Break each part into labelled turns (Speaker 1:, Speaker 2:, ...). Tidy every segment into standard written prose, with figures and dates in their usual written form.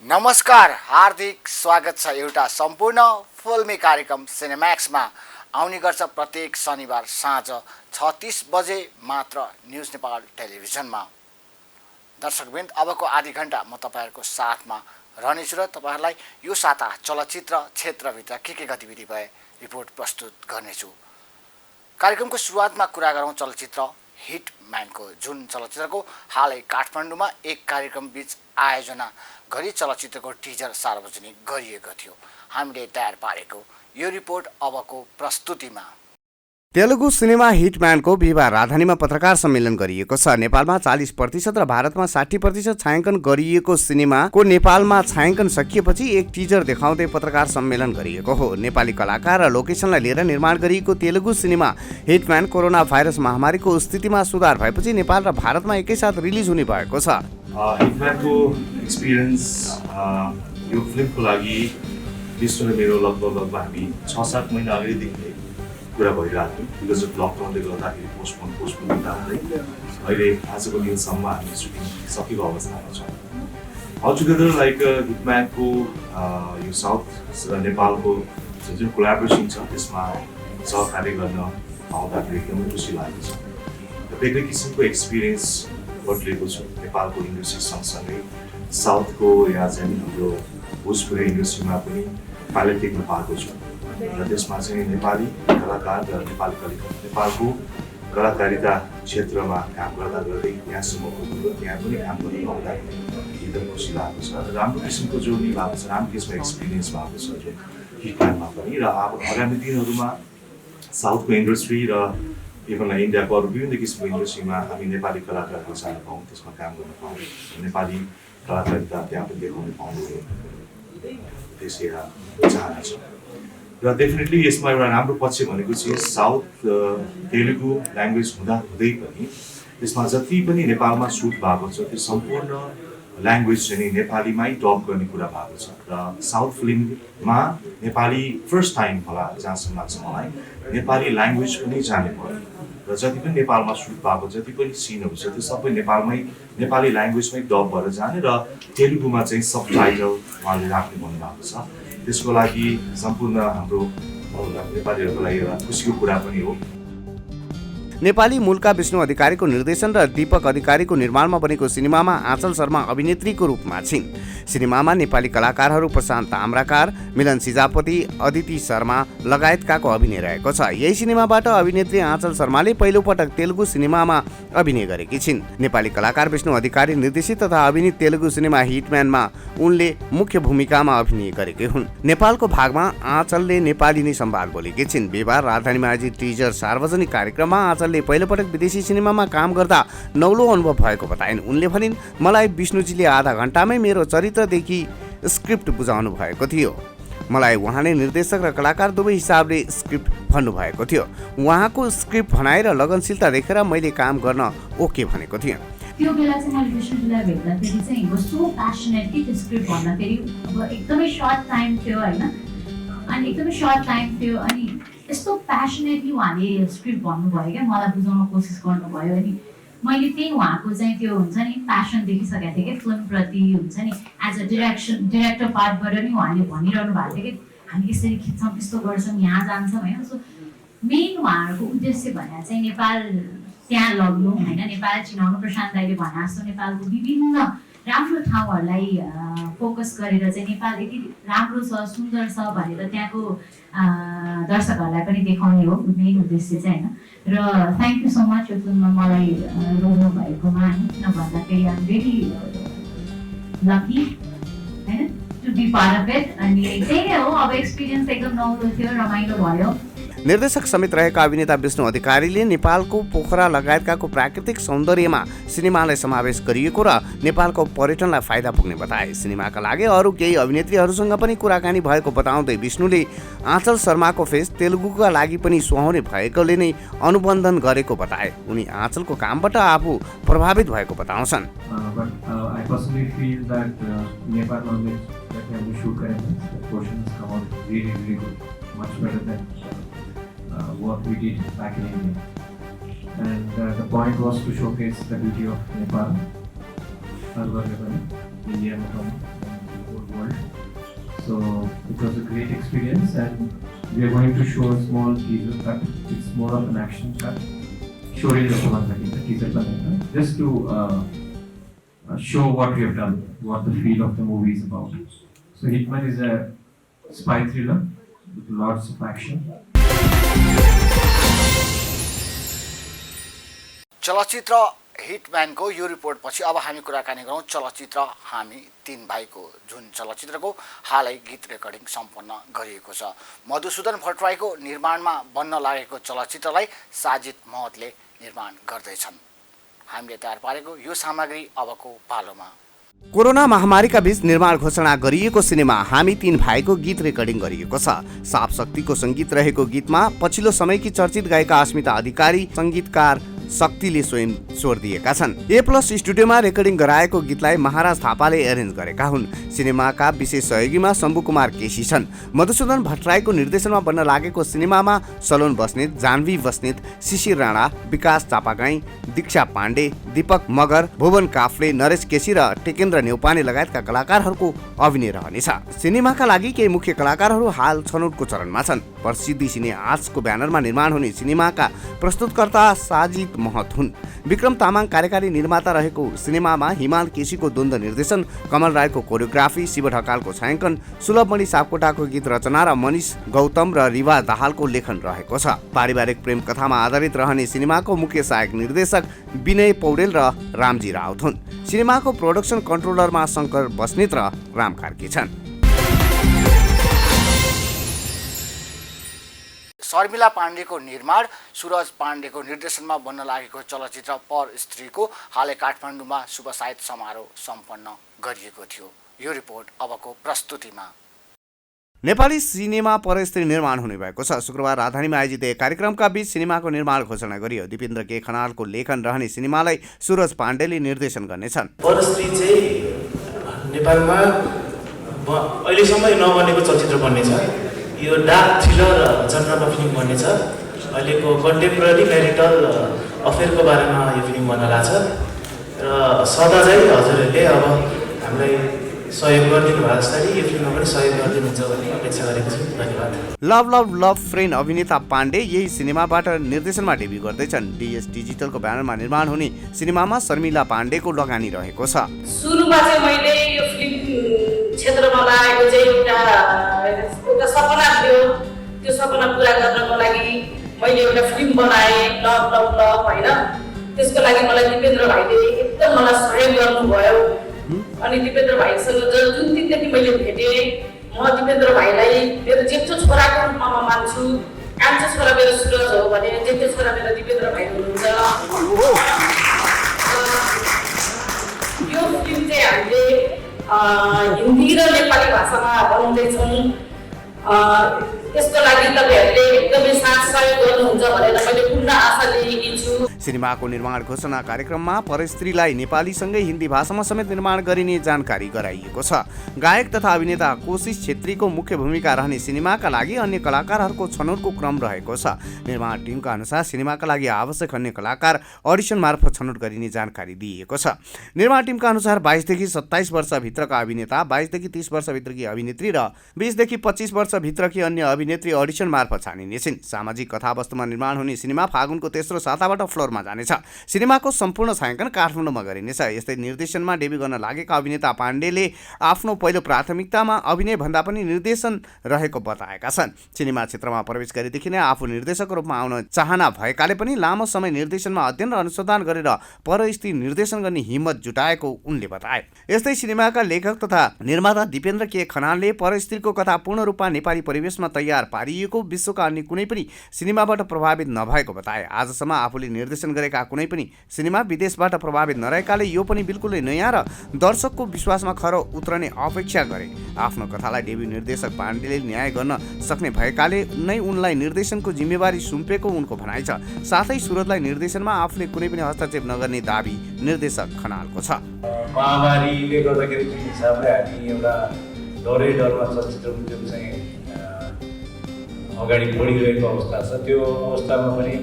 Speaker 1: नमस्कार, हार्दिक स्वागत छ एउटा सम्पूर्ण फिल्मी कार्यक्रम सिनेम्याक्समा। आउने गर्छ प्रत्येक शनिबार साँझ 6:30 बजे मात्र न्युज नेपाल टेलिभिजनमा। दर्शकवृन्द, अबको आधी घण्टा म तपाईँहरूको साथमा रहनेछु र तपाईँहरूलाई यो साता चलचित्र क्षेत्रभित्र के गतिविधि भए रिपोर्ट प्रस्तुत गर्नेछु। कार्यक्रमको सुरुवातमा कुरा गरौँ चलचित्र हिटम्यानको, जुन चलचित्रको हालै काठमाडौँमा एक कार्यक्रम बीच आयोजना गरी चलचित्रको टिजर सार्वजनिक गरिएको थियो। हामीले तयार पारेको यो रिपोर्ट अबको प्रस्तुतिमा।
Speaker 2: तेलुगु सिनेमा हिटम्यानको बिहिबार राजधानीमा पत्रकार सम्मेलन गरिएको छ। नेपालमा 40% र भारतमा 60% छायाङ्कन गरिएको सिनेमाको नेपालमा छायाङ्कन सकिएपछि एक टिजर देखाउँदै पत्रकार सम्मेलन गरिएको हो। नेपाली कलाकार र लोकेसनलाई लिएर निर्माण गरिएको Telugu cinema hitman corona virus महामारीको स्थितिमा सुधार भएपछि नेपाल र भारतमा एकैसाथ रिलिज हुने भएको छ।
Speaker 3: हिटम्यानको एक्सपिरियन्स यो फिल्मको लागि विश्वले मेरो लगभग हामी 6-7 महिना अगाडिदेखि कुरा भइरहेको थियो। बिकज अफ लकडाउनले गर्दाखेरि पोस्टपोन हुँदा हुँदै अहिले आजको दिनसम्म हामी सुटिङ सकेको अवस्थामा छौँ। अलटुगेदर लाइक हिटम्यानको यो साउथ र नेपालको जुन कोलाबोरेसन छ त्यसमा सहकार्य गर्न पाउँदाखेरि एकदमै खुसी लागेको छ। बेग्लै किसिमको एक्सपिरियन्स बटुलेको छु नेपालको इन्डस्ट्री सँगसँगै साउथको या चाहिँ हाम्रो भोजपुरी इन्डस्ट्रीमा पनि पाइलट देख्न पाएको छु र त्यसमा चाहिँ नेपाली कलाकार र नेपालको कलाकारिता क्षेत्रमा काम गर्दै यहाँसम्म पुग्नु, त्यहाँ पनि काम गर्नु पाउँदा एकदम खुसी लागेको छ। राम्रो किसिमको जोड्नी भएको छ, राम्रो किसिमको एक्सपिरियन्स भएको छ जो हिटम्यानमा पनि। र अब आगामी दिनहरूमा साउथको इन्डस्ट्री र इभन इन्डियाको अरू विभिन्न किसिमको इन्डस्ट्रीमा हामी नेपाली कलाकारहरू जान पाऊँ, त्यसमा काम गर्न पाऊँ, नेपाली कलाकारिता त्यहाँ पनि देखाउन पाउने त्यसै चाहना छ। र डेफिनेटली यसमा एउटा राम्रो पक्ष भनेको चाहिँ साउथ तेलुगु ल्याङ्ग्वेज हुँदै पनि त्यसमा जति पनि नेपालमा सुट भएको छ त्यो सम्पूर्ण ल्याङ्ग्वेज चाहिँ नेपालीमै डब गर्ने कुरा भएको छ। र साउथ फिल्ममा नेपाली फर्स्ट टाइम होला जहाँसम्म लाग्छ मलाई, नेपाली ल्याङ्ग्वेज पनि जाने पर्यो र जति पनि नेपालमा सुट भएको जति पनि सिनहरू छ त्यो सबै नेपाली ल्याङ्ग्वेजमै डब भएर जाने र तेलुगुमा चाहिँ सब टाइटल उहाँले राख्ने भन्नुभएको छ। त्यसको लागि सम्पूर्ण हाम्रो नेपालीहरूको लागि एउटा खुसीको कुरा पनि हो।
Speaker 2: नेपाली मूलका विष्णु अधिकारीको निर्देशन र दीपक अधिकारीको निर्माणमा बनेको सिनेमामा आँचल शर्मा अभिनेत्रीको रूपमा छिन्। सिनेमामा नेपाली कलाकारहरू प्रशान्त ताम्राकार, मिलन सिजापति, अदिति शर्मा लगायतकाको अभिनय रहेको छ। यही सिनेमाबाट अभिनेत्री आँचल शर्माले पहिलोपटक तेलुगु सिनेमामा अभिनय गरेकी छिन्। नेपाली कलाकार विष्णु अधिकारी निर्देशित तथा अभिनीत तेलुगु सिनेमा हिटम्यानमा उनले मुख्य भूमिकामा अभिनय गरेकी हुन्। नेपालको भागमा आँचलले नेपाली नै संवाद बोलेकी छिन्। बिहिबार राजधानीमा आयोजित टिजर सार्वजनिक कार्यक्रममा आँचलले पहिलोपटक विदेशी सिनेमामा काम गर्दा नौलो अनुभव भएको बताइन्। उनले भनिन्, मलाई विष्णुजीले आधा घण्टामै मेरो चरित्रदेखि स्क्रिप्ट बुझाउनु भएको थियो। मलाई उहाँले निर्देशक र कलाकार दुवै हिसाबले स्क्रिप्ट भन्नुभएको थियो। उहाँको स्क्रिप्ट भनाइ र लगनशीलता देखेर मैले काम गर्न ओके भनेको थिएँ।
Speaker 4: त्यो बेला चाहिँ मैले विष्णुजीलाई भेट्दाखेरि चाहिँ सो प्यासनेट कि त्यो स्क्रिप्ट भन्दाखेरि अब एकदमै सर्ट टाइम थियो होइन, अनि एकदमै सर्ट टाइम थियो अनि यस्तो प्यासनेटली उहाँले स्क्रिप्ट भन्नुभयो क्या, मलाई बुझाउन कोसिस गर्नुभयो। अनि मैले त्यही उहाँको चाहिँ त्यो हुन्छ नि प्यासन देखिसकेको थिएँ कि फिल्मप्रति, हुन्छ नि एज अ डिरेक्टर पार्टबाट नि उहाँले भनिरहनु भएको थियो कि हामी यसरी खिच्छौँ, यस्तो गर्छौँ, यहाँ जान्छौँ होइन। सो मेन उहाँहरूको उद्देश्य भने चाहिँ नेपाल त्यहाँ लग्नु होइन, नेपाल चिनाउनु। प्रशान्त दाइले भने जस्तो नेपालको विभिन्न राम्रो ठाउँहरूलाई फोकस गरेर चाहिँ नेपाल यति राम्रो छ, सुन्दर छ भनेर त्यहाँको दर्शकहरूलाई पनि देखाउने हो मेन उद्देश्य चाहिँ होइन। र थ्याङ्क यू सो मच यो फिल्ममा मलाई रोज्नु भएकोमा होइन, किन भन्दाखेरि आइ एम भेरी लकी होइन to be part of it. अनि त्यही नै हो, अब एक्सपिरियन्स एकदम नौलो थियो, रमाइलो भयो।
Speaker 2: निर्देशक समेत रहेका अभिनेता विष्णु अधिकारीले नेपालको पोखरा लगायतकाको प्राकृतिक सौन्दर्यमा सिनेमालाई समावेश गरिएको र नेपालको पर्यटनलाई फाइदा पुग्ने बताए। सिनेमाका लागि अरू केही अभिनेत्रीहरूसँग पनि कुराकानी भएको बताउँदै विष्णुले आँचल शर्माको फेस तेलुगुका लागि पनि सुहाउने भएकोले नै अनुबन्धन गरेको बताए। उनी आँचलको कामबाट आफू प्रभावित भएको बताउँछन्।
Speaker 5: What we did back in India, and the point was to showcase the beauty of Nepal, India, So it was a great experience, and we are going to show a small teaser cut. It's more of an action cut. Teaser cut, just to show what we have done, what the feel of the movie is about. So Hitman is a spy thriller with lots of action.
Speaker 1: चलचित्र हिटम्यानको यो रिपोर्टपछि अब हामी कुराकानी गरौँ चलचित्र हामी तीन भाइको, जुन चलचित्रको हालै गीत रेकर्डिङ सम्पन्न गरिएको छ। मधुसूदन भट्टराईको निर्माणमा बन्न लागेको चलचित्रलाई साजिद महतले निर्माण गर्दैछन्। हामीले तयार पारेको यो सामग्री अबको पालोमा।
Speaker 2: कोरोना महामारीका बीच निर्माण घोषणा गरिएको सिनेमा हामी तीन भाइको गीत रेकर्डिङ गरिएको छ। साप शक्तिको सङ्गीत रहेको गीतमा पछिल्लो समयकी चर्चित गायिका अस्मिता अधिकारी, सङ्गीतकार शक्तिले स्वयं स्वर दिएका छन्। A+ स्टुडियोमा रेकर्डिङ गराएको गीतलाई महाराज थापाले एरेन्ज गरेका हुन्। सिनेमाका विशेष सहयोगीमा शम्भु कुमार केसी छन्। मधुसूदन भट्टराईको निर्देशनमा बन्न लागेको सिनेमामा सलोन बस्नेत, जानवी बस्नेत, शिशिर राणा, विकास चापागाई, दीक्षा पाण्डे, दीपक मगर, भुवन काफ्ले, नरेश केसी र टेकेन्द्र नेउपाने लगायतका कलाकारहरूको अभिनय रहनेछ। सिनेमाका लागि केही मुख्य कलाकारहरू हाल छनौटको चरणमा छन्। प्रसिद्धि सिने आर्ट्सको ब्यानरमा निर्माण हुने सिनेमाका प्रस्तुतकर्ता साजिद महत हुन्। विक्रम तामाङ कार्यकारी निर्माता रहेको सिनेमामा हिमाल केसीको द्वन्द्व निर्देशन, कमल राईको कोरियोग्राफी, शिव ढकालको छायाङ्कन, सुलभमणि सापकोटाको गीत रचना र मनिष गौतम र रिवा दाहालको लेखन रहेको छ। पारिवारिक प्रेम कथामा आधारित रहने सिनेमाको मुख्य सहायक निर्देशक विनय पौडेल र रामजी राउत हुन्। सिनेमाको प्रोडक्सन कन्ट्रोलरमा शङ्कर बस्नेत र राम कार्की छन्।
Speaker 1: शर्मिला पाण्डेको निर्माण, सुरज पाण्डेको निर्देशनमा बन्न लागेको चलचित्र पर स्त्रीको हालै काठमाडौँमा शुभ साहित्य समारोह सम्पन्न गरिएको थियो। यो रिपोर्ट अबको प्रस्तुतिमा।
Speaker 2: नेपाली सिनेमा पर स्त्री निर्माण हुने भएको छ। शुक्रबार राजधानीमा आयोजित एक कार्यक्रमका बीच सिनेमाको निर्माण घोषणा गरियो। दिपेन्द्र के खनालको लेखन रहने सिनेमालाई सुरज पाण्डेले निर्देशन गर्नेछन्।
Speaker 6: पर स्त्री चाहिँ नेपालमा अहिलेसम्म नबनेको चलचित्र बन्नेछ। यो डार्क थ्रिलर जनरमा फिल्म बन्नेछ। अहिलेको कन्टेम्पोरेरी म्यारिटल अफेयरको बारेमा यो फिल्म बन्न लाग्छ र सदा चाहिँ हजुरहरूले अब हामीलाई सहयोग गरिदिनु भएको जसरी यो फिल्ममा पनि सहयोग गरिदिनुहुन्छ भन्ने अपेक्षा गरेको छु। धन्यवाद।
Speaker 2: लभ लभ लभ फ्रेन्ड अभिनेता पाण्डे यही सिनेमाबाट निर्देशनमा डेब्यू गर्दैछन्। DS डिजिटलको ब्यानरमा निर्माण हुने सिनेमामा शर्मिला पाण्डेको लगानी रहेको छ।
Speaker 7: सुरुमा चाहिँ मैले यो फिल्म क्षेत्रमा लागेको चाहिँ एउटा सपना थियो। त्यो सपना पुरा गर्नको लागि मैले एउटा फिल्म बनाएँ, लभ लभ लभ होइन। त्यसको लागि मलाई दिपेन्द्र भाइले एकदम मलाई सहयोग गर्नुभयो। अनि दिपेन्द्र भाइसँग जुन दिनदेखि मैले भेटेँ, म दिपेन्द्र भाइलाई मेरो जेठो छोराको रूपमा म मान्छु। कान्छो छोरा मेरो सुरज हो भने जेठो छोरा मेरो दिपेन्द्र भाइ हुनुहुन्छ। यो फिल्म चाहिँ हामीले हिन्दी र नेपाली भाषामा बनाउँदैछौँ। त्यसको लागि तपाईँहरूले एकदमै साथ सहयोग गर्नुहुन्छ भनेर मैले पूर्ण आशा लिएकी छु।
Speaker 2: सिनेमाको निर्माण घोषणा कार्यक्रममा परस्त्रीलाई नेपालीसँगै हिन्दी भाषामा समेत निर्माण गरिने जानकारी गराइएको छ। गायक तथा अभिनेता कोशिश छेत्रीको मुख्य भूमिका रहने सिनेमाका लागि अन्य कलाकारहरूको छनौटको क्रम रहेको छ। निर्माण टिमका अनुसार सिनेमाका लागि आवश्यक अन्य कलाकार अडिसन मार्फत छनौट गरिने जानकारी दिइएको छ। निर्माण टिमका अनुसार 22 देखि 27 वर्षभित्रका अभिनेता, 22 देखि 30 वर्षभित्रकी अभिनेत्री र 20 देखि 25 वर्षभित्रकी अन्य अभिनेत्री अडिसन मार्फत छानिनेछन्। सामाजिक कथावस्तुमा निर्माण हुने सिनेमा फागुनको तेस्रो साताबाट फ्लोरमा जानेछ। सिनेमाको सम्पूर्ण छायाङ्कन काठमाडौँमा गरिनेछ। यस्तै निर्देशनमा डेब्यू गर्न लागेका अभिनेता पाण्डेले आफ्नो पहिलो प्राथमिकतामा अभिनय भन्दा पनि निर्देशन रहेको बताएका छन्। सिनेमा क्षेत्रमा प्रवेश गरेदेखि नै आफू निर्देशकको रूपमा आउन चाहना भएकाले पनि लामो समय निर्देशनमा अध्ययन र अनुसन्धान गरेर परस्त्री निर्देशन गर्ने हिम्मत जुटाएको उनले बताए। यस्तै सिनेमाका लेखक तथा निर्माता दिपेन्द्र के खनालले परस्त्रीको कथा पूर्ण रूपमा नेपाली परिवेशमा तयार पारिएको विश्वका अन्य कुनै पनि सिनेमाबाट प्रभावित नभएको बताए। आजसम्म आफूले निर्देशन गरेका कुनै पनि सिनेमा विदेशबाट प्रभावित नरहेकाले यो पनि बिल्कुलै नयाँ र दर्शकको विश्वासमा खरो उत्रने अपेक्षा गरे। आफ्नो कथालाई डेब्यू निर्देशक पाण्डेले न्याय गर्न सक्ने भएकाले नै उनलाई निर्देशनको जिम्मेवारी सुम्पेको उनको भनाइ छ। साथै सुरजलाई निर्देशनमा आफूले कुनै पनि हस्तक्षेप नगर्ने दाबी निर्देशक खनालको छ।
Speaker 8: महामारीले गर्दाखेरि जुन हिसाबले हामी एउटा डरमा चलचित्र उद्योग चाहिँ अगाडि बढिरहेको अवस्था छ, त्यो अवस्थामा पनि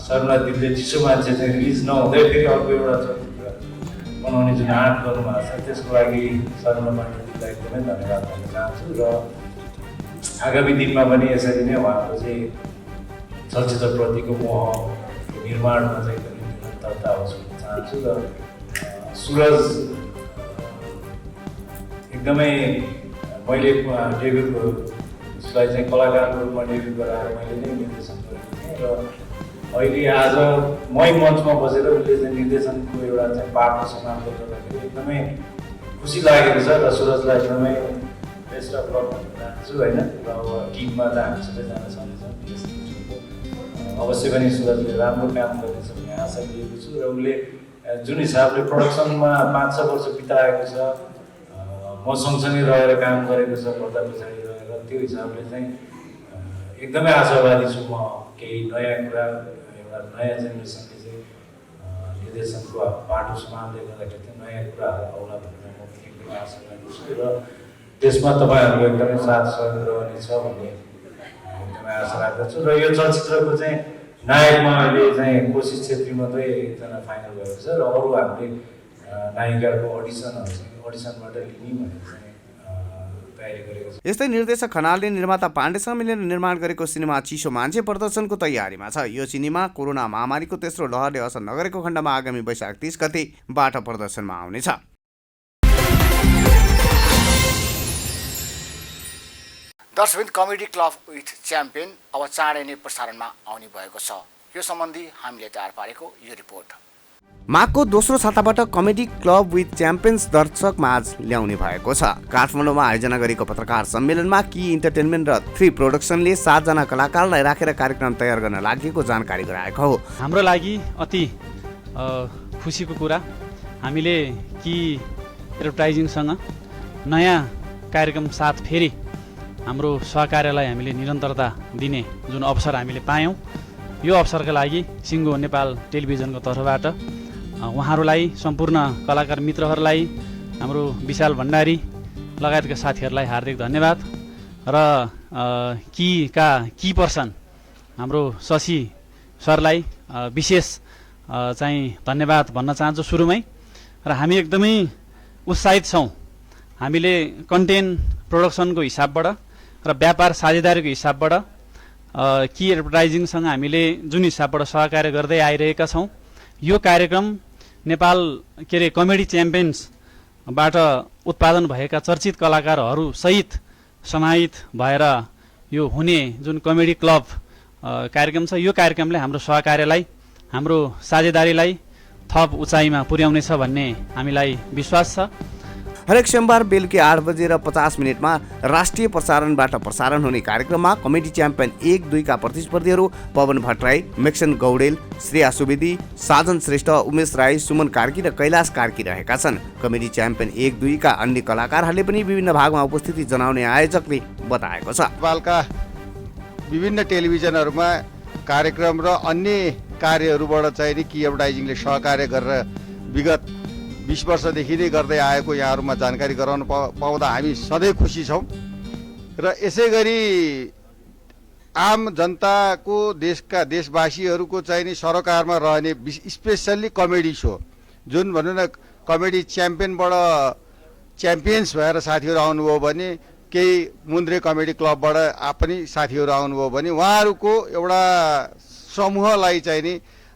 Speaker 8: शर्मा दिदीले चिसो मान्छे चाहिँ रिलिज नहुँदै फेरि अर्को एउटा चलचित्र बनाउने जुन आँट गर्नुभएको छ, त्यसको लागि शर्मा पाण्डेले टिमलाई एकदमै धन्यवाद भन्न चाहन्छु र आगामी दिनमा पनि यसरी नै उहाँको चाहिँ चलचित्रप्रतिको मोह निर्माणमा चाहिँ एकदमै निरन्तरता होस् भन्न चाहन्छु र सुरज एकदमै मैले डेब्यु उसलाई चाहिँ कलाकारको रूपमा डेब्यु गराएर मैले नै निर्देशन गरेको थिएँ र अहिले आज मै मञ्चमा बसेर उसले चाहिँ निर्देशनको एउटा चाहिँ पाठको समाप्त गर्दाखेरि एकदमै खुसी लागेको छ र सुरजलाई एकदमै बेस्ट अफ लक भन्न चाहन्छु होइन र अब टिममा त हामी सबैजना छँदैछौँ अवश्य पनि सुरजले राम्रो काम गर्नेछ भन्ने आशा लिएको छु र उसले जुन हिसाबले प्रडक्सनमा 5-6 वर्ष बिताएको छ म सँगसँगै रहेर काम गरेको छ पर्दा पछाडि रहेर त्यो हिसाबले चाहिँ एकदमै आशावादी छु म केही नयाँ कुरा एउटा नयाँ जेनेरेसनले चाहिँ निर्देशनको बाटो समाल्दै गर्दाखेरि चाहिँ नयाँ कुराहरू आउला भनेर म एकदमै आशावादी छु र त्यसमा तपाईँहरूको एकदमै साथ सहयोग रहनेछ भन्ने एकदमै आशा राख्दछु र यो चलचित्रको चाहिँ नायकमा अहिले चाहिँ कोशिश छेत्री मात्रै एकजना फाइनल भएको छ र अरू हामीले नायिकाको अडिसनबाट लिने भनेर चाहिँ तयारी गरेको छ।
Speaker 2: यस्तै निर्देशक खनालले निर्माता पाण्डेसँग मिलेर निर्माण गरेको सिनेमा चिसो मान्छे प्रदर्शनको तयारीमा छ। यो सिनेमा कोरोना महामारीको तेस्रो लहरले असर नगरेको खण्डमा आगामी वैशाख 30 गतेबाट प्रदर्शनमा आउनेछ।
Speaker 1: दर्शकबिन कमेडी क्लब विथ च्याम्पियन अब चाँडै नै प्रसारणमा आउने भएको छ। यो सम्बन्धी हामीले तयार पारेको यो रिपोर्ट।
Speaker 2: माघको दोस्रो साताबाट कमेडी क्लब विथ च्याम्पियन्स दर्शक माझ ल्याउने भएको छ। काठमाडौँमा आयोजना गरेको पत्रकार सम्मेलनमा की इन्टरटेनमेन्ट र 3 प्रोडक्सनले 7 जना कलाकारलाई राखेर कार्यक्रम तयार गर्न लागेको जानकारी गराएको हो।
Speaker 9: हाम्रो लागि अति खुसीको कुरा हामीले की एडभर्टाइजिङसँग नयाँ कार्यक्रम साथ फेरि हाम्रो सहकार्यलाई हामीले निरन्तरता दिने जुन अवसर हामीले पायौँ, यो अवसरका लागि सिङ्गो नेपाल टेलिभिजनको तर्फबाट उहाँहरूलाई सम्पूर्ण कलाकार मित्रहरूलाई हाम्रो विशाल भण्डारी लगायतका साथीहरूलाई हार्दिक धन्यवाद र की पर्सन हाम्रो शशि सरलाई विशेष चाहिँ धन्यवाद भन्न चाहन्छु सुरुमै। र हामी एकदमै उत्साहित छौँ। हामीले कन्टेन्ट प्रोडक्सनको हिसाबबाट र व्यापार साझेदारीको हिसाबबाट की एडभर्टाइजिङसँग हामीले जुन हिसाबबाट सहकार्य गर्दै आइरहेका छौँ, यो कार्यक्रम नेपाल कमेडी च्याम्पियन्सबाट उत्पादन भएका चर्चित कलाकारहरू सहित समाहित भएर यो हुने जुन कमेडी क्लब कार्यक्रम छ, यो कार्यक्रमले हाम्रो सहकार्यलाई हाम्रो साझेदारीलाई थप उचाइमा पुर्याउनेछ भन्ने हामीलाई विश्वास छ।
Speaker 2: हरेक सोमबार बेलुकी 8:50 राष्ट्रिय प्रसारणबाट प्रसारण हुने कार्यक्रममा कमेडी च्याम्पियन 1-2 का प्रतिस्पर्धीहरू पवन भट्टराई, मेक्सन गौडेल, श्रेया सुवेदी, साजन श्रेष्ठ, उमेश राई, सुमन कार्की र कैलाश कार्की रहेका छन्। कमेडी च्याम्पियन 1-2 का अन्य कलाकारहरूले पनि विभिन्न भागमा उपस्थिति जनाउने आयोजकले बताएको छ।
Speaker 10: नेपालका विभिन्न टेलिभिजनहरूमा कार्यक्रम र अन्य कार्यहरूबाट चाहिँ नि की एडभर्टाइजिङले सहकार्य गरेर विगत 20 वर्षदेखि नै गर्दै आएको यहाँहरूमा जानकारी गराउन पाउँदा हामी सधैँ खुसी छौँ। र यसै गरी आम जनताको देशवासीहरूको चाहिँ नि सरोकारमा रहने स्पेसल्ली कमेडी सो जुन भनौँ न कमेडी च्याम्पियनबाट च्याम्पियन्स भएर साथीहरू आउनुभयो भने केही मुन्द्रे कमेडी क्लबबाट पनि साथीहरू आउनुभयो भने उहाँहरूको एउटा समूहलाई चाहिँ नि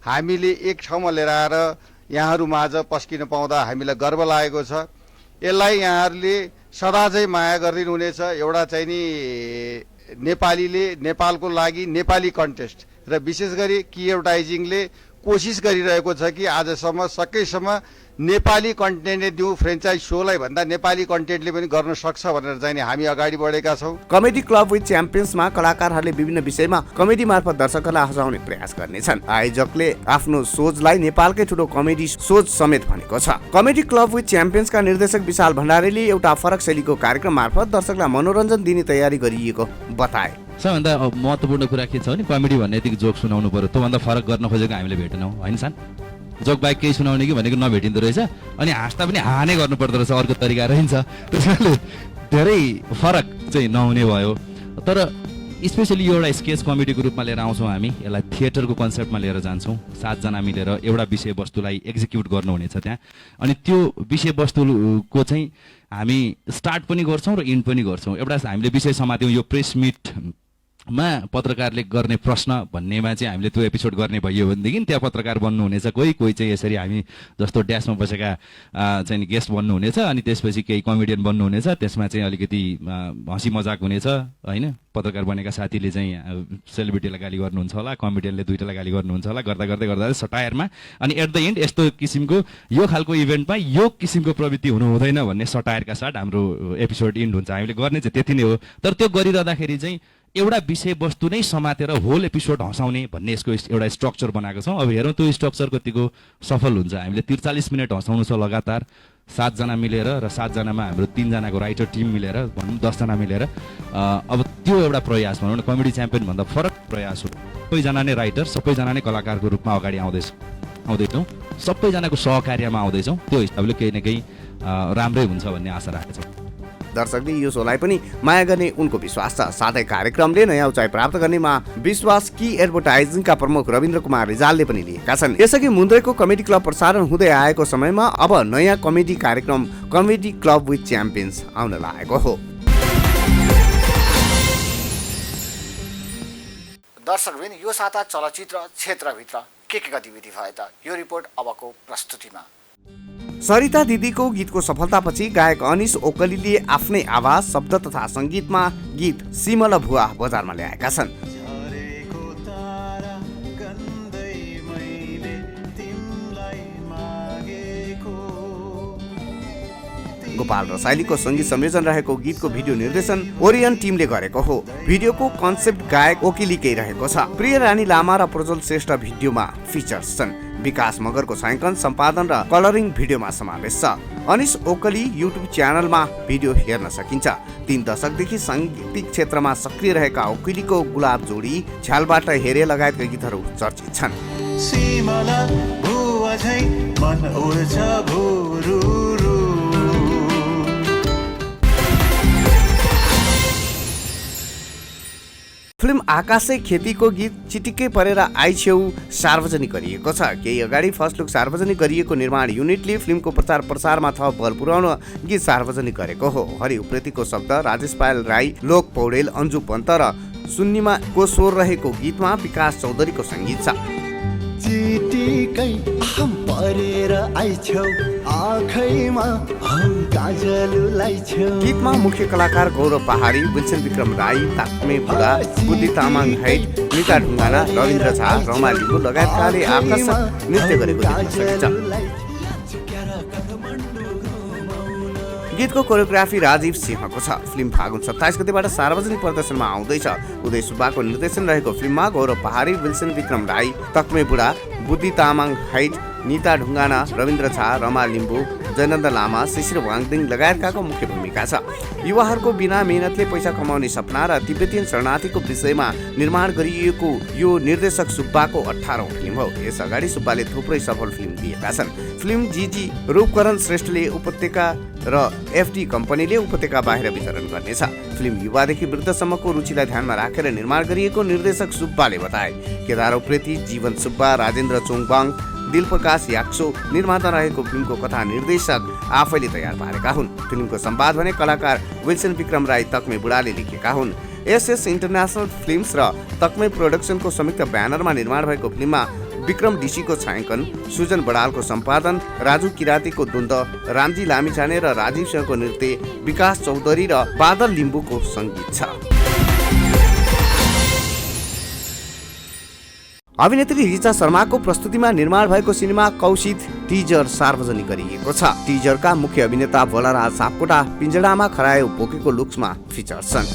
Speaker 10: हामीले एक ठाउँमा लिएर आएर यहाँहरू माझ पस्किन पाउँदा हामीलाई गर्व लागेको छ। यसलाई यहाँहरूले सदा चाहिँ माया गरिदिनु हुनेछ। एउटा चाहिँ नि नेपालीले नेपालको लागि नेपाली कन्टेस्ट र विशेष गरी की एडभर्टाइजिङले कोसिस गरिरहेको छ कि आजसम्म सकेसम्म नेपाली कन्टेन्टले दिउँ फ्रेन्चाइज सोलाई भन्दा नेपाली कन्टेन्टले पनि गर्न सक्छ भनेर चाहिँ हामी अगाडि बढेका छौँ।
Speaker 2: कमेडी क्लब विथ च्याम्पियन्समा कलाकारहरूले विभिन्न विषयमा कमेडी मार्फत दर्शकहरूलाई हँसाउने प्रयास गर्नेछन्। आयोजकले आफ्नो सोचलाई नेपालकै ठुलो कमेडी सोच समेत भनेको छ। कमेडी क्लब विथ च्याम्पियन्सका निर्देशक विशाल भण्डारीले एउटा फरक शैलीको कार्यक्रम मार्फत दर्शकलाई मनोरञ्जन दिने तयारी गरिएको बताए।
Speaker 11: सबभन्दा महत्त्वपूर्ण कुरा के छ भने कमेडी भन्ने यतिको जोक सुनाउनु पर्यो, त्योभन्दा फरक गर्न खोजेको हामीले भेटेनौँ होइन सान। जोक बाहेक केही सुनाउने कि भनेको नभेटिँदो रहेछ, अनि हाँस्दा पनि हाने गर्नुपर्दो रहेछ, अर्को तरिका रहन्छ। त्यसैले धेरै फरक चाहिँ नहुने भयो। तर स्पेसली यो एउटा स्केच कमेडीको रूपमा लिएर आउँछौँ हामी, यसलाई थिएटरको कन्सेप्टमा लिएर जान्छौँ। 7 जना मिलेर एउटा विषयवस्तुलाई एक्जिक्युट गर्नुहुनेछ त्यहाँ, अनि त्यो विषयवस्तुको चाहिँ हामी स्टार्ट पनि गर्छौँ र इन्ड पनि गर्छौँ। एउटा हामीले विषय समात्यौँ, यो प्रेस मिटमा पत्रकारले गर्ने प्रश्न भन्नेमा चाहिँ हामीले त्यो एपिसोड गर्ने भयो भनेदेखि त्यहाँ पत्रकार बन्नुहुनेछ कोही चाहिँ यसरी हामी जस्तो ड्यासमा बसेका चाहिँ गेस्ट बन्नुहुनेछ, अनि त्यसपछि केही कमेडियन बन्नुहुनेछ, त्यसमा चाहिँ अलिकति हँसी मजाक हुनेछ होइन। पत्रकार बनेका साथीले चाहिँ सेलिब्रिटीलाई गाली गर्नुहुन्छ होला, कमेडियनले दुईटालाई गाली गर्नुहुन्छ होला, गर्दा गर्दै सटायरमा, अनि एट द एन्ड यस्तो किसिमको यो खालको इभेन्टमा यो किसिमको प्रवृत्ति हुनु हुँदैन भन्ने सटायरका साथ हाम्रो एपिसोड इन्ड हुन्छ। हामीले गर्ने चाहिँ त्यति नै हो, तर त्यो गरिरहँदाखेरि चाहिँ एउटा विषयवस्तु नै समातेर होल एपिसोड हँसाउने भन्ने यसको एउटा स्ट्रक्चर बनाएको छौँ। अब हेरौँ त्यो स्ट्रक्चर कतिको सफल हुन्छ। हामीले 43 मिनट हँसाउनु छ लगातार 7 जना मिलेर, र 7 जनामा हाम्रो 3 जनाको राइटर टिम मिलेर भनौँ 10 जना मिलेर। अब त्यो एउटा प्रयास भनौँ न, कमेडी च्याम्पियन भन्दा फरक प्रयास हो। सबैजना नै राइटर, सबैजना नै कलाकारको रूपमा अगाडि आउँदैछौँ, सबैजनाको सहकार्यमा आउँदैछौँ। त्यो हिसाबले केही न केही राम्रै हुन्छ भन्ने आशा राखेको छौँ।
Speaker 2: दर्शकले यो सोलाई पनि माया गर्ने उनको विश्वास छ। साथै कार्यक्रमले नयाँ उचाइ प्राप्त गर्नेमा विश्वास कि एडभर्टाइजिङका प्रमुख रविन्द्र कुमार रिजालले पनि लिएका छन्। यसअघि मुन्द्रेको कमेडी क्लब प्रसारण हुँदै आएको समयमा अब नयाँ कमेडी कार्यक्रम कमेडी क्लब विथ च्याम्पियन्स आउन लागेको हो।
Speaker 1: दर्शकबिन, यो साता चलचित्र क्षेत्रभित्र के गतिविधि भए त, यो रिपोर्ट अबको प्रस्तुतिमा।
Speaker 2: सरिता दिदीको गीतको सफलतापछि गायक अनिश ओकलीले आफ्नै आवाज, शब्द तथा सङ्गीतमा गीत सिमल भुवा बजारमा ल्याएका छन्। गोपाल रसाइलीको सङ्गीत संयोजन रहेको गीतको भिडियो निर्देशन ओरियन टिमले गरेको हो। भिडियोको कन्सेप्ट गायक ओकिलीकै रहेको छ। प्रिय रानी लामा र प्रज्वल श्रेष्ठ भिडियोमा फिचर्स छन्। विकास मगरको छायाङ्कन, सम्पादन र कलरिङ भिडियोमा समावेश छ। अनिश ओकली युट्युब च्यानलमा भिडियो हेर्न सकिन्छ। 3 दशकदेखि साङ्गीतिक क्षेत्रमा सक्रिय रहेका ओकिलीको गुलाब जोडी, झ्यालबाट हेरे लगायतका गीतहरू चर्चित छन्। फिल्म आकाशे खेतीको गीत चिटिक्कै परेर आइछेउ सार्वजनिक गरिएको छ। केही अगाडि फर्स्ट लुक सार्वजनिक गरिएको निर्माण युनिटले फिल्मको प्रचार प्रसारमा थप बल पुर्याउन गीत सार्वजनिक गरेको हो। हरि उप्रेतीको शब्द, राजेश पायल राई, लोक पौडेल, अन्जु पन्त र सुन्निमाको स्वर रहेको गीतमा विकास चौधरीको सङ्गीत छ।
Speaker 12: चिटिकै हम परेर आइछौ आँखैमा हम काजललाई छौ।
Speaker 2: गीतमा मुख्य कलाकार गौरव पहाडी, विल्सन विक्रम राई, ताक्मे बुढा, बुद्धि तामाङ हैट, निता ढुङ्गाना, रविन्द्र झा, रमा लिम्बू लगायतकाले आकर्षक नृत्य गरेको देख्न सकिन्छ। गीतको कोरियोग्राफी राजीव सिंहको छ। फिल्म फागुन 27 गतेबाट सार्वजनिक प्रदर्शनमा आउँदैछ। उदय सुब्बाको निर्देशन रहेको फिल्ममा गौरव पहाडी, विल्सन विक्रम राई, तक्मे बुढा, बुद्धि तामाङ हैट, निता ढुङ्गाना, रविन्द्र झा, रमा लिम्बू, जयनन्द लामा, शिशिर वाङदिङ लगायतकाको मुख्य भूमिका छ। युवाहरूको बिना मेहनतले पैसा कमाउने सपना र तिब्बतीयन शरणार्थीको विषयमा निर्माण गरिएको यो निर्देशक सुब्बाको 18औं फिल्म हो। यस अगाडि सुब्बाले थुप्रै सफल फिल्म दिएका छन्। फिल्म जीजी रूपकरण श्रेष्ठले उपत्यका र एफडी कम्पनीले उपत्यका बाहिर वितरण गर्नेछ। फिल्म युवादेखि वृद्धसम्मको रुचिलाई ध्यानमा राखेर निर्माण गरिएको निर्देशक सुब्बाले बताए। केदार उप्रेती, जीवन सुब्बा, राजेन्द्र चोङबाङ, दिलप्रकाश याक्सो निर्माता रहेको फिल्मको कथा निर्देशक आफैले तयार पारेका हुन्। फिल्मको संवाद भने कलाकार विल्सन विक्रम राई, तक्मे बुढाले लेखेका हुन्। एसएस इन्टरनेसनल फिल्म्स र तक्मे प्रोडक्सनको संयुक्त ब्यानरमा निर्माण भएको फिल्ममा विक्रम डीसीको छायाङ्कन, सुजन बडालको सम्पादन, राजु किरातीको द्वन्द, रामजी लामिछाने र राजीव सिंहको नृत्य, विकास चौधरी र बादल लिम्बूको सङ्गीत छ। अभिनेत्री रिचा शर्माको प्रस्तुतिमा निर्माण भएको सिनेमा कौशित टिजर सार्वजनिक गरिएको छ। टिजरका मुख्य अभिनेता बलराज सापकोटा पिंजडामा खरायो बोकेको लुक्समा फिचर छन्।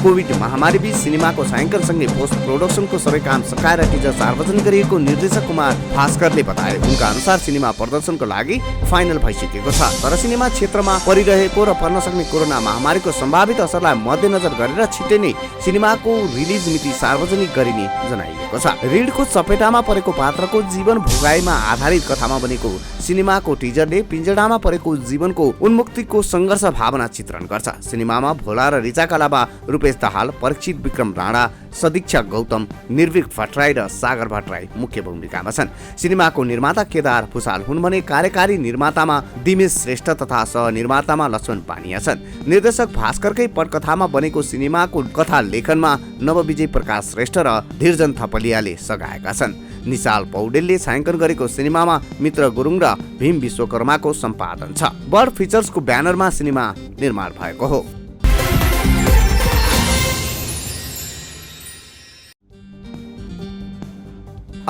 Speaker 2: कोभिड महामारीबीच सिनेमाको छायाङ्कनसँगै पोस्ट प्रोडक्सनको सबै काम सकाएर टिजर सार्वजनिक गरिएको निर्देशक कुमार भास्करले बताए। उनका अनुसार सिनेमा प्रदर्शनको लागि फाइनल भइसकेको छ, तर सिनेमा क्षेत्रमा परिरहेको र पर्न सक्ने कोरोना महामारीको सम्भावित असरलाई मध्यनजर गरेर छिट्टै नै सिनेमाको रिलिज मिति सार्वजनिक गरिने जनाइएको छ। ऋणको चपेटामा परेको पात्रको जीवन भोगाइमा आधारित कथामा बनेको सिनेमाको टिजरले पिञ्जडामा परेको जीवनको उन्मुक्तिको सङ्घर्ष भावना चित्रण गर्छ। सिनेमामा भोला र रिचाका अलावा रूपेश दाहाल, परीक्षित विक्रम राणा, सदीक्षा गौतम, निर्भीक भट्टराई र सागर भट्टराई मुख्य भूमिकामा छन्। सिनेमाको निर्माता केदार भुसाल हुन् भने कार्यकारी निर्मातामा दिमेश श्रेष्ठ तथा सहनिर्मातामा लक्ष्मण पानिया छन्। निर्देशक भास्करकै पटकथामा बनेको सिनेमाको कथा लेखनमा नवविजय प्रकाश श्रेष्ठ र धीरजन थपलियाले सघाएका छन्। निशाल पौडेलले छायाङ्कन गरेको सिनेमामा मित्र गुरुङ र भीम विश्वकर्माको सम्पादन छ। बर्ड फिचर्सको ब्यानरमा सिनेमा निर्माण भएको हो।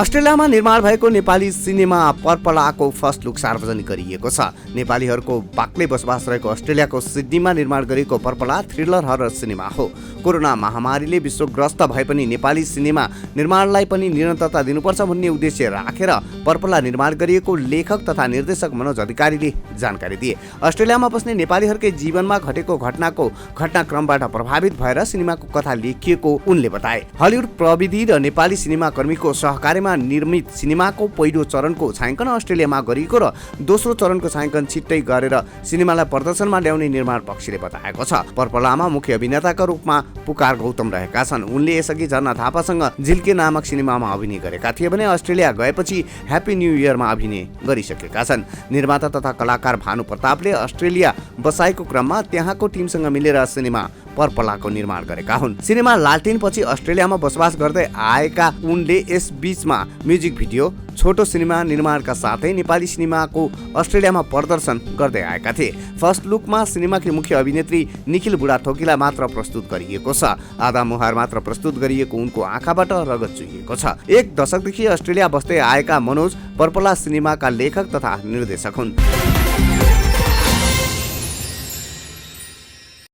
Speaker 2: अस्ट्रेलियामा निर्माण भएको नेपाली सिनेमा पर्पलाको फर्स्ट लुक सार्वजनिक गरिएको छ। नेपालीहरूको बाक्लै बसोबास रहेको अस्ट्रेलियाको सिडनीमा निर्माण गरिएको पर्पला थ्रिलर हरर सिनेमा हो। कोरोना महामारीले विश्वग्रस्त भए पनि नेपाली सिनेमा निर्माणलाई पनि निरन्तरता दिनुपर्छ भन्ने उद्देश्य राखेर पर्पला निर्माण गरिएको लेखक तथा निर्देशक मनोज अधिकारीले जानकारी दिए। अस्ट्रेलियामा बस्ने नेपालीहरूकै जीवनमा घटेको घटनाक्रमबाट प्रभावित भएर सिनेमाको कथा लेखिएको उनले बताए। हलिउड प्रविधि र नेपाली सिनेमा कर्मीको सहकार्यमा निर्मित सिनेमाको पहिलो चरणको छायाङ्कन अस्ट्रेलियामा गरिएको र दोस्रो चरणको छायाङ्कन छिट्टै गरेर सिनेमालाई प्रदर्शनमा ल्याउने निर्माण पक्षले बताएको छ। पर्पलामा मुख्य अभिनेताका रूपमा पुकार गौतम रहेका छन्। उनले यसअघि झरना थापासँग झिल्के नामक सिनेमामा अभिनय गरेका थिए भने अस्ट्रेलिया गएपछि ह्याप्पी न्यू इयरमा अभिनय गरिसकेका छन्। निर्माता तथा कलाकार भानु प्रतापले अस्ट्रेलिया बसाइको क्रममा त्यहाँको टिमसँग मिलेर सिनेमा पर्पलाको निर्माण गरेका हुन्। सिनेमा लालटिनपछि अस्ट्रेलियामा बसोबास गर्दै आएका उनले यस बीचमा म्युजिक भिडियो, छोटो सिनेमा निर्माणका साथै नेपाली सिनेमाको अस्ट्रेलियामा प्रदर्शन गर्दै आएका थिए। फर्स्ट लुकमा सिनेमाकी मुख्य अभिनेत्री निखिल बुढाथोकीलाई मात्र प्रस्तुत गरिएको छ। आधा मुहार मात्र प्रस्तुत गरिएको उनको आँखाबाट रगत चुहिएको छ। एक दशकदेखि अस्ट्रेलिया बस्दै आएका मनोज पर्पला सिनेमाका लेखक तथा निर्देशक हुन्।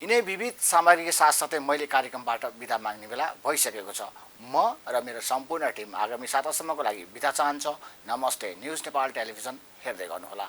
Speaker 1: यिनै विविध सामग्रीका साथसाथै मैले कार्यक्रमबाट बिदा माग्ने बेला भइसकेको छ। म र मेरो सम्पूर्ण टिम आगामी सातासम्मको लागि बिदा चाहन्छ। नमस्ते। न्युज नेपाल टेलिभिजन हेर्दै गर्नुहोला।